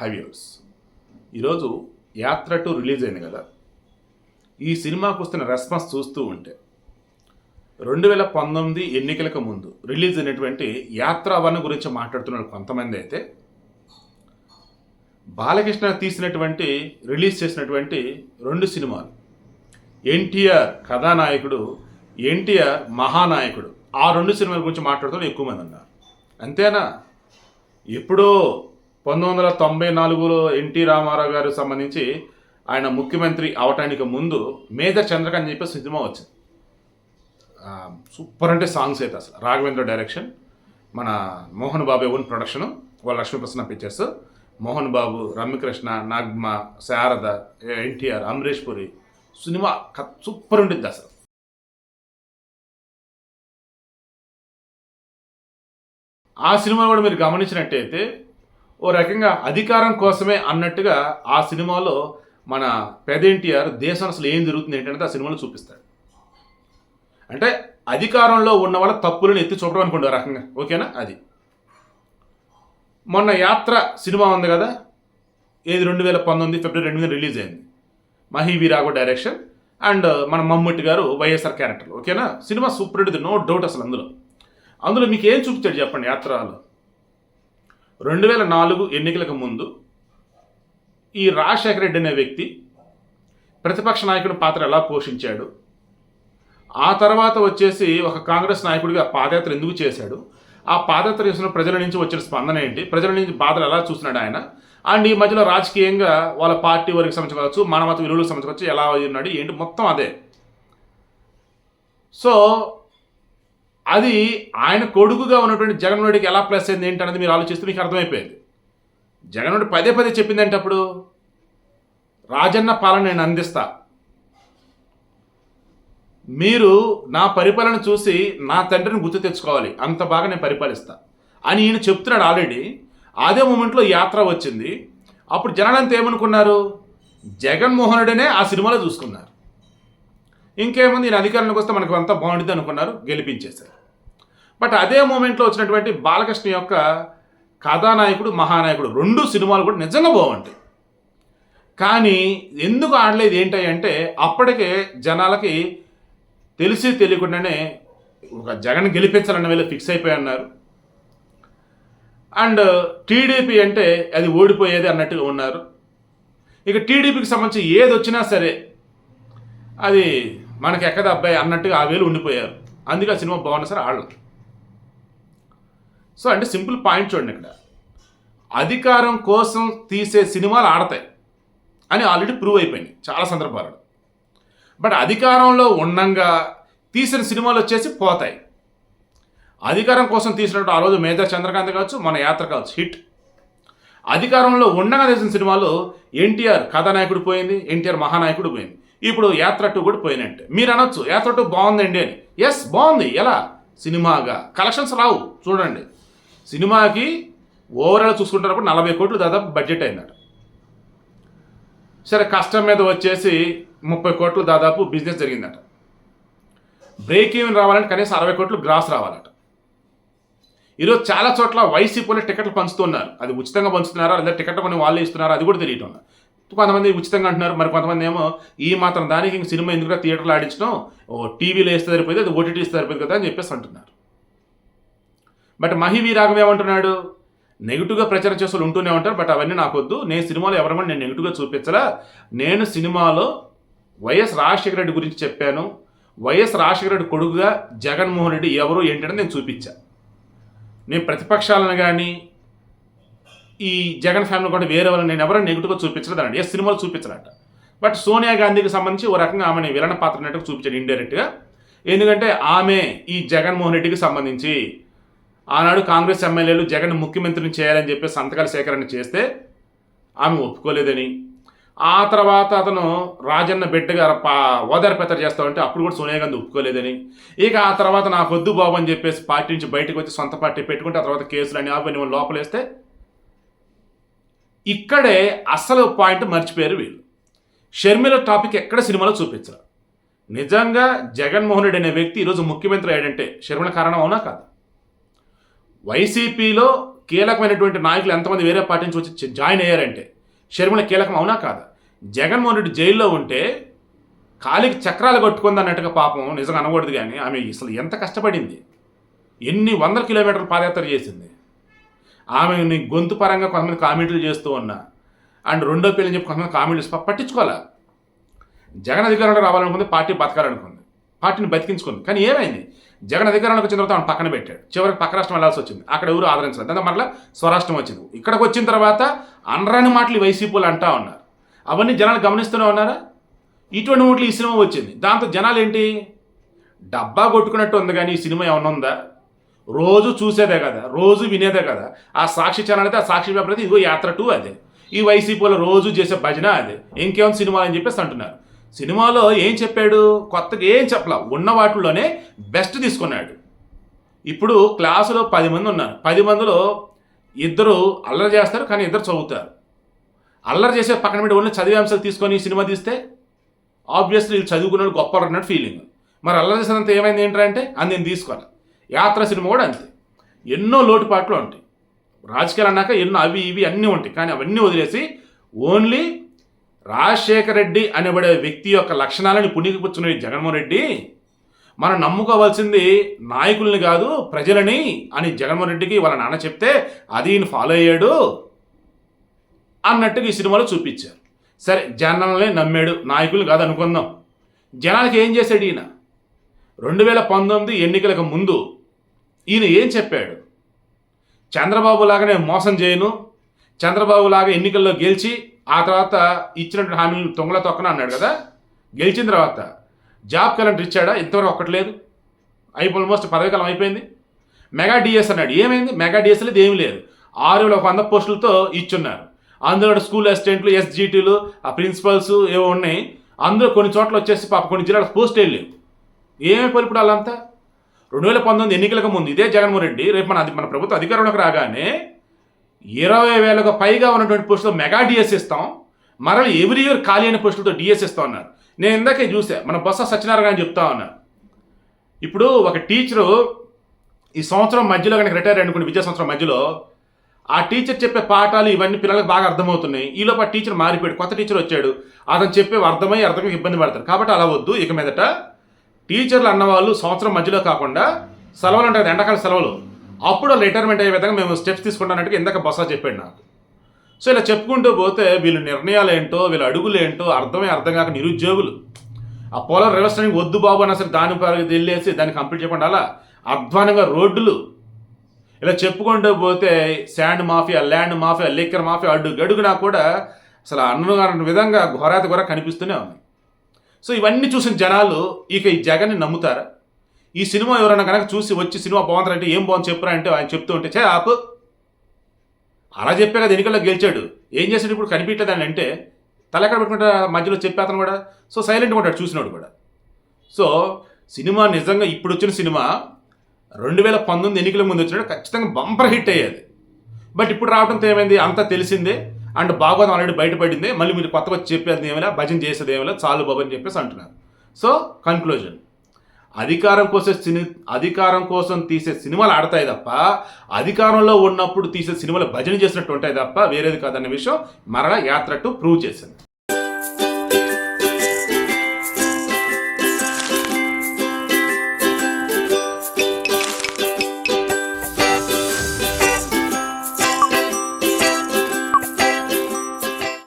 High viewers, ఈరోజు యాత్ర 2 release అయింది కదా. ఈ సినిమాకు వస్తున్న రెస్పాన్స్ చూస్తూ ఉంటే 2019 ఎన్నికలకు ముందు రిలీజ్ అయినటువంటి యాత్ర 1 గురించి మాట్లాడుతున్న కొంతమంది అయితే బాలకృష్ణ తీసినటువంటి రిలీజ్ చేసినటువంటి 2 సినిమాలు, ఎన్టీఆర్ కథానాయకుడు, ఎన్టీఆర్ మహానాయకుడు, ఆ 2 సినిమాల గురించి మాట్లాడుతూ ఎక్కువ మంది ఉన్నారు. అంతేనా? ఎప్పుడో 1994లో ఎన్టీ రామారావు గారు సంబంధించి ఆయన ముఖ్యమంత్రి అవటానికి ముందు మేజర్ చంద్రకాంత్ అని చెప్పి సినిమా వచ్చింది. సూపర్ అంటే సాంగ్స్ అయితే అసలు రాఘవేంద్ర డైరెక్షన్, మన మోహన్ బాబు ఓన్ ప్రొడక్షన్, వాళ్ళ లక్ష్మీప్రసన్న పిక్చర్స్, మోహన్ బాబు, రమ్యకృష్ణ, నాగ్మ, శారద, ఎన్టీఆర్, అమరీష్ పురి సినిమా సూపర్ ఉంటుంది అసలు. ఆ సినిమా కూడా మీరు గమనించినట్టయితే ఓ రకంగా అధికారం కోసమే అన్నట్టుగా ఆ సినిమాలో మన పెద్ద ఎన్టీఆర్ దేశం అసలు ఏం జరుగుతుంది ఏంటంటే ఆ సినిమాలో చూపిస్తాడు. అంటే అధికారంలో ఉన్న వాళ్ళ తప్పులను ఎత్తి చూపడం అనుకోండి రకంగా, ఓకేనా? అది మొన్న యాత్ర సినిమా ఉంది కదా, ఏది 2019 ఫిబ్రవరి 2 రిలీజ్ అయింది. మహి వీరాఘవ డైరెక్షన్ అండ్ మన మమ్ముట్టి గారు వైఎస్ఆర్ క్యారెక్టర్, ఓకేనా? సినిమా సూపర్ ఉంటుంది, నో డౌట్. అసలు అందులో మీకు ఏం చూపించాడు చెప్పండి? యాత్రలో 2004 ఎన్నికలకు ముందు ఈ రాజశేఖర రెడ్డి అనే వ్యక్తి ప్రతిపక్ష నాయకుడి పాత్ర ఎలా పోషించాడు, ఆ తర్వాత వచ్చేసి ఒక కాంగ్రెస్ నాయకుడిగా పాదయాత్ర ఎందుకు చేశాడు, ఆ పాదయాత్ర చేసిన ప్రజల నుంచి వచ్చిన స్పందన ఏంటి, ప్రజల నుంచి బాధలు ఎలా చూస్తున్నాడు ఆయన, అండ్ ఈ మధ్యలో రాజకీయంగా వాళ్ళ పార్టీ వారికి సంబంధించవచ్చు, మానవత విలువలకు సంబంధించవచ్చు, ఎలా ఉన్నాడు ఏంటి, మొత్తం అదే. సో అది ఆయన కొడుకుగా ఉన్నటువంటి జగన్మోహన్ రెడ్డికి ఎలా ప్లస్ అయింది ఏంటి అనేది మీరు ఆలోచిస్తే మీకు అర్థమైపోయింది. జగన్మోహన్ రెడ్డి పదే పదే చెప్పిందంటే అప్పుడు రాజన్న పాలన నేను అందిస్తా, మీరు నా పరిపాలన చూసి నా తండ్రిని గుర్తు తెచ్చుకోవాలి, అంత బాగా నేను పరిపాలిస్తా అని ఈయన చెప్తున్నాడు ఆల్రెడీ. అదే మూమెంట్లో యాత్ర వచ్చింది. అప్పుడు జనాలంతా ఏమనుకున్నారు? జగన్మోహన్ రెడ్డినే ఆ సినిమాలో చూసుకున్నారు. ఇంకేముంది, ఈయన అధికారంలోకి వస్తే మనకు అంతా బాగుంటుంది అనుకున్నారు, గెలిపించేశారు. బట్ అదే మూమెంట్లో వచ్చినటువంటి బాలకృష్ణ యొక్క కథానాయకుడు, మహానాయకుడు 2 సినిమాలు కూడా నిజంగా బాగుంటాయి. కానీ ఎందుకు ఆడలేదు ఏంటి అంటే అప్పటికే జనాలకి తెలిసి తెలియకుండానే ఒక జగన్ గెలిపించాలన్న వేళ ఫిక్స్ అయిపోయి ఉన్నారు. అండ్ టీడీపీ అంటే అది ఓడిపోయేది అన్నట్టుగా ఉన్నారు. ఇక టీడీపీకి సంబంధించి ఏది వచ్చినా సరే అది మనకి ఎక్కద అబ్బాయి అన్నట్టుగా ఆ వేలు ఉండిపోయారు. అందుకే ఆ సినిమా బాగున్నా సరే ఆడలేదు. సో అంటే సింపుల్ పాయింట్ చూడండి, ఇక్కడ అధికారం కోసం తీసే సినిమాలు ఆడతాయి అని ఆల్రెడీ ప్రూవ్ అయిపోయింది చాలా సందర్భాలలో. బట్ అధికారంలో ఉండంగా తీసిన సినిమాలు వచ్చేసి పోతాయి. అధికారం కోసం తీసినట్టు ఆ రోజు మేజర్ చంద్రకాంత్ కావచ్చు, మన యాత్ర కావచ్చు, హిట్. అధికారంలో ఉండగా తీసిన సినిమాలు ఎన్టీఆర్ కథానాయకుడు పోయింది, ఎన్టీఆర్ మహానాయకుడు పోయింది, ఇప్పుడు యాత్ర 2 కూడా పోయినట్టే. మీరు అనొచ్చు యాత్ర 2 బాగుందండి అని. ఎస్, బాగుంది. ఎలా? సినిమాగా కలెక్షన్స్ రావు. చూడండి, సినిమాకి ఓవరాల్ చూసుకుంటున్నప్పుడు 40 కోట్లు దాదాపు బడ్జెట్ అయిందట. సరే, కష్టం మీద వచ్చేసి 30 కోట్లు దాదాపు బిజినెస్ జరిగిందట. బ్రేక్ ఈవెన్ రావాలంటే కనీసం 60 కోట్లు గ్రాస్ రావాలట. ఈరోజు చాలా చోట్ల వైసీపీలో టికెట్లు పంచుతున్నారు. అది ఉచితంగా పంచుతున్నారా లేదా టికెట్ కొని వాళ్ళే ఇస్తున్నారా అది కూడా తెలియటం. కొంతమంది ఉచితంగా అంటున్నారు, మరి కొంతమంది ఏమో ఈ మాత్రం దానికి ఇంక సినిమా ఎందుకు థియేటర్లో ఆడించడం, టీవీలో వేస్తే సరిపోయింది, అది ఓటీటీ ఇస్తే సరిపోయింది కదా అని చెప్పేసి అంటున్నారు. బట్ మహి వీరాఘవ ఏమంటున్నాడు? నెగిటివ్గా ప్రచారం చేసే వాళ్ళు ఉంటూనే ఉంటారు, బట్ అవన్నీ నాకు వద్దు. నేను సినిమాలో ఎవరైనా నేను నెగిటివ్గా చూపించలా. నేను సినిమాలో వైఎస్ రాజశేఖర రెడ్డి గురించి చెప్పాను. వైఎస్ రాజశేఖర రెడ్డి కొడుకుగా జగన్మోహన్ రెడ్డి ఎవరు ఏంటని నేను చూపించాను. నేను ప్రతిపక్షాలను కానీ ఈ జగన్ ఫ్యామిలీ కూడా వేరే వాళ్ళని నేను ఎవరైనా నెగిటివ్గా చూపించలేదండి. ఏ సినిమాలు చూపించలేట. బట్ సోనియా గాంధీకి సంబంధించి ఓ రకంగా ఆమెని విలన పాత్ర అన్నట్టుగా చూపించాడు ఇండైరెక్ట్గా. ఎందుకంటే ఆమె ఈ జగన్మోహన్ రెడ్డికి సంబంధించి ఆనాడు కాంగ్రెస్ ఎమ్మెల్యేలు జగన్ ముఖ్యమంత్రిని చేయాలని చెప్పి సంతకాల సేకరణ చేస్తే ఆమె ఒప్పుకోలేదని, ఆ తర్వాత అతను రాజన్న బిడ్డగా ఓదార్పేతర చేస్తామంటే అప్పుడు కూడా సోనియా గాంధీ ఒప్పుకోలేదని, ఇక ఆ తర్వాత నాకు వద్దు బాబు అని చెప్పేసి పార్టీ నుంచి బయటకు వచ్చి సొంత పార్టీ పెట్టుకుంటే ఆ తర్వాత కేసులు అని ఆపని లోపలేస్తే ఇక్కడే అసలు పాయింట్ మర్చిపోయారు వీళ్ళు. షర్మిల టాపిక్ ఎక్కడ సినిమాలో చూపించరు. నిజంగా జగన్మోహన్ రెడ్డి అనే వ్యక్తి ఈరోజు ముఖ్యమంత్రి అయ్యాడంటే షర్మిల కారణం అవునా కాదు? వైసీపీలో కీలకమైనటువంటి నాయకులు ఎంతమంది వేరే పార్టీ నుంచి వచ్చి జాయిన్ అయ్యారంటే షర్మిల కీలకం అవునా కాదా? జగన్మోహన్ రెడ్డి జైల్లో ఉంటే కాలికి చక్రాలు కట్టుకుంది అన్నట్టుగా పాపం నిజంగా అనకూడదు, కానీ ఆమె అసలు ఎంత కష్టపడింది, ఎన్ని వందల కిలోమీటర్లు పాదయాత్ర చేసింది. ఆమెని గొంతు పరంగా కొంతమంది కామెంట్లు చేస్తూ ఉన్నా, అండ్ రెండో పెళ్ళని చెప్పి కొంతమంది కామెంట్లు పట్టించుకోవాలా. జగన్ అధికారంలో రావాలనుకుంది, పార్టీ బతకాలనుకుంది, పార్టీని బతికించుకుంది. కానీ ఏమైంది, జగన్ అధికారంలోకి వచ్చిన తర్వాత ఆయన పక్కన పెట్టాడు. చివరికి పక్క రాష్ట్రం వెళ్ళాల్సి వచ్చింది, అక్కడ ఎవరు ఆదరించలేదు. దాంతో మరలా స్వరాష్ట్రం వచ్చింది. ఇక్కడికి వచ్చిన తర్వాత అనరాని మాటలు వైసీపీలు అంటా ఉన్నారు. అవన్నీ జనాలు గమనిస్తూనే ఉన్నారా? ఇటువంటి మూట్లు ఈ సినిమా వచ్చింది. దాంతో జనాలు ఏంటి, డబ్బా కొట్టుకున్నట్టు ఉంది, కానీ ఈ సినిమా ఏమన్నా ఉందా? రోజు చూసేదే కదా, రోజు వినేదే కదా. ఆ సాక్షి ఛానల్ అయితే ఆ సాక్షి పేపర్ అయితే ఇదిగో యాత్ర 2 అదే, ఈ వైసీపీలో రోజు చేసే భజన అదే, ఇంకేమైనా సినిమా అని చెప్పేసి అంటున్నారు. సినిమాలో ఏం చెప్పాడు, కొత్తగా ఏం చెప్పలా, ఉన్న వాటిల్లోనే బెస్ట్ తీసుకున్నాడు. ఇప్పుడు క్లాసులో 10 మంది ఉన్నారు, 10 మందిలో 2 అల్లరి చేస్తారు, కానీ 2 చదువుతారు. అల్లరి చేసే పక్కన పెట్టి ఓన్లీ చదివే అంశాలు తీసుకొని సినిమా తీస్తే ఆబ్వియస్లీ వీళ్ళు చదువుకున్నాడు గొప్ప అన్నట్టు ఫీలింగ్. మరి అల్లరి చేసినంత ఏమైంది ఏంటంటే అని నేను తీసుకోవాలి. యాత్ర సినిమా కూడా అంతే, ఎన్నో లోటుపాట్లు ఉంటాయి. రాజకీయాలు అన్నాక ఎన్నో అవి ఇవి అన్నీ ఉంటాయి, కానీ అవన్నీ వదిలేసి ఓన్లీ రాజశేఖర రెడ్డి అనబడే వ్యక్తి యొక్క లక్షణాలని పుణికిపుచ్చున్న జగన్మోహన్ రెడ్డి మనం నమ్ముకోవాల్సింది నాయకుల్ని కాదు ప్రజలని అని జగన్మోహన్ రెడ్డికి వాళ్ళ నాన్న చెప్తే అది ఈయన ఫాలో అయ్యాడు అన్నట్టుగా ఈ సినిమాలో చూపించారు. సరే, జనాలనే నమ్మాడు, నాయకులు కాదు అనుకుందాం. జనాలకి ఏం చేశాడు ఈయన? 2019 ఎన్నికలకు ముందు ఈయన ఏం చెప్పాడు? చంద్రబాబు లాగా నేను మోసం చేయను, చంద్రబాబు లాగా ఎన్నికల్లో గెలిచి ఆ తర్వాత ఇచ్చినటువంటి హామీలు తొంగల తొక్కన అన్నాడు కదా. గెలిచిన తర్వాత జాబ్ క్యాలెండర్ ఇచ్చాడా? ఇంతవరకు ఒక్కటి లేదు. ఆల్మోస్ట్ పదవికాలం అయిపోయింది. మెగా డిఎస్ అన్నాడు, ఏమైంది? మెగా డిఎస్ లేదు, ఏమీ లేదు. 6100 పోస్టులతో ఇచ్చున్నారు. అందులో స్కూల్ అసిస్టెంట్లు, ఎస్జిటీలు, ఆ ప్రిన్సిపల్స్ ఏవో ఉన్నాయి. అందులో కొన్ని చోట్ల వచ్చేసి పాప కొన్ని జిల్లాలకు పోస్ట్ వెళ్ళలేవు. ఏమైపోయి ఇప్పుడు వాళ్ళంతా 2019 ఎన్నికలకు ముందు ఇదే జగన్మోహన్ రెడ్డి రేపు మన ప్రభుత్వం అధికారంలోకి రాగానే 20,000కు పైగా ఉన్నటువంటి పోస్టులు మెగా డిఎస్ ఇస్తాం, మరలా ఎవ్రీ ఇయర్ ఖాళీ అయిన పోస్టులతో డిఎస్ ఇస్తా ఉన్నారు. నేను ఇందాకే చూసా, మన బొత్స సత్యనారాయణ అని చెప్తా ఉన్నారు. ఇప్పుడు ఒక టీచరు ఈ సంవత్సరం మధ్యలో కనుక రిటైర్ అనుకోండి, విద్యా సంవత్సరం మధ్యలో ఆ టీచర్ చెప్పే పాఠాలు ఇవన్నీ పిల్లలకు బాగా అర్థమవుతున్నాయి. ఈలోపు ఆ టీచర్ మారిపోయాడు, కొత్త టీచర్ వచ్చాడు, అతను చెప్పేవి అర్థమై ఇబ్బంది పడతారు. కాబట్టి అలా వద్దు, ఇక మీదట టీచర్లు అన్నవాళ్ళు సంవత్సరం మధ్యలో కాకుండా సెలవులు ఉంటాయి, ఎండాకాల సెలవులు, అప్పుడు రిటైర్మెంట్ అయ్యే విధంగా మేము స్టెప్స్ తీసుకుంటానంటే ఇందాక బొత్స చెప్పాడు నాకు. సో ఇలా చెప్పుకుంటూ పోతే వీళ్ళ నిర్ణయాలు ఏంటో, వీళ్ళ అడుగులు ఏంటో అర్థం కాక నిరుద్యోగులు ఆ పోలర్ రివర్స్ రన్నింగ్ వద్దు బాబు అన్న సరే దాని వెళ్ళేసి దాన్ని కంప్లీట్ చేయకుండా అలా అధ్వానంగా రోడ్లు, ఇలా చెప్పుకుంటూ పోతే sand mafia, land mafia, liquor mafia అడుగునా కూడా అసలు అన్న విధంగా ఘోరాతి ఘోర కనిపిస్తూనే ఉంది. సో ఇవన్నీ చూసిన జనాలు ఇక ఈ జగన్ని నమ్ముతారా? ఈ సినిమా ఎవరైనా కనుక చూసి వచ్చి సినిమా బాగుందంటే ఏం బాగుంది చెప్పురా అంటే ఆయన చెప్తూ ఉంటే చే ఆపు, అలా చెప్పే కదా ఎన్నికల్లో గెలిచాడు, ఏం చేసాడు ఇప్పుడు కనిపించలేదని అంటే తలెక్కడ పెట్టుకుంటా మధ్యలో చెప్పే అతను కూడా. సో సైలెంట్గా ఉంటాడు చూసినాడు కూడా. సో సినిమా నిజంగా ఇప్పుడు వచ్చిన సినిమా 2019 ఎన్నికల ముందు వచ్చినట్టు ఖచ్చితంగా బంపర్ హిట్ అయ్యేది. బట్ ఇప్పుడు రావడంతో ఏమైంది, అంతా తెలిసిందే అండ్ బాగోదు ఆల్రెడీ బయటపడింది, మళ్ళీ మీరు కొత్తగా వచ్చి చెప్పేది ఏమైనా భజన చేసేది ఏమైనా చాలు బాబు అని చెప్పేసి అంటున్నారు. సో కన్క్లూజన్, అధికారం కోసం తీసే సినిమాలు ఆడతాయి తప్ప అధికారంలో ఉన్నప్పుడు తీసే సినిమాలు భజన చేసినట్టు ఉంటాయి తప్ప వేరేది కాదన్న విషయం మరలా యాత్ర 2 ప్రూవ్ చేసింది.